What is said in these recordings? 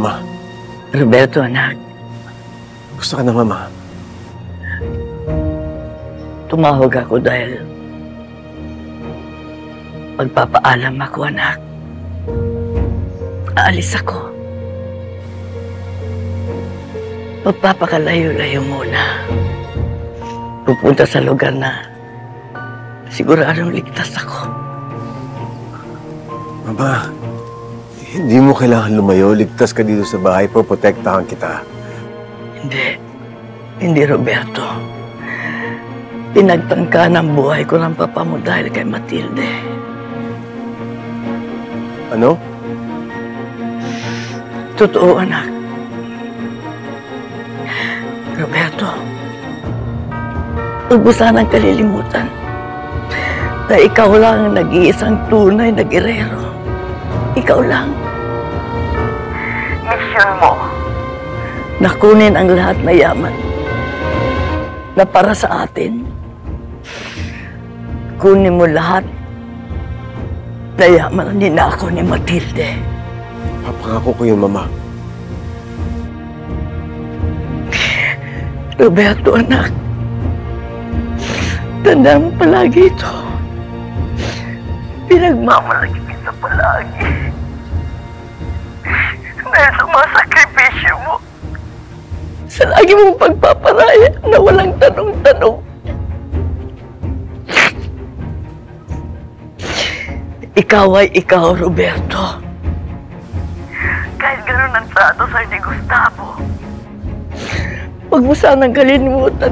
Mama. Roberto, anak. Gusto ka na, Mama. Tumawag ako dahil magpapaalam ako, anak. Aalis ako. Magpapakalayo-layo muna. Pupunta sa lugar na siguradong ligtas ako. Mama, hindi mo kailangan lumayo. Ligtas ka dito sa bahay. Poprotektahan kita. Hindi, Roberto. Pinagtangka ng buhay ko ng papa mo dahil kay Matilde. Ano? Totoo, anak. Roberto, huwag mo sanang kalilimutan na ikaw lang ang nag-iisang tunay na gerero. Ikaw lang. Misyon mo na kunin ang lahat na yaman na para sa atin. Kunin mo lahat na yaman na ninakaw ni Matilde. Papangako ko yun, Mama. Roberto, anak. Tandaan mo palagi ito. Pinagmamalaki kita palagi. Dahil sa mga sakripisyo mo. Sa lagi mong pagpaparaya na walang tanong-tanong. Ikaw ay ikaw, Roberto. Kahit gano'n ang trato sa'yo ni Gustavo, huwag mo sanang kalimutan.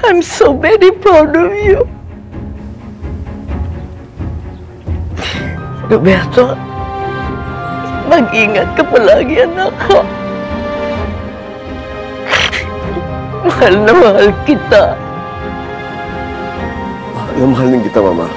I'm so very proud of you. Roberto, mag-ingat ka palagi, anak ko. Mahal na mahal kita. Mahal na mahal din kita, Mama.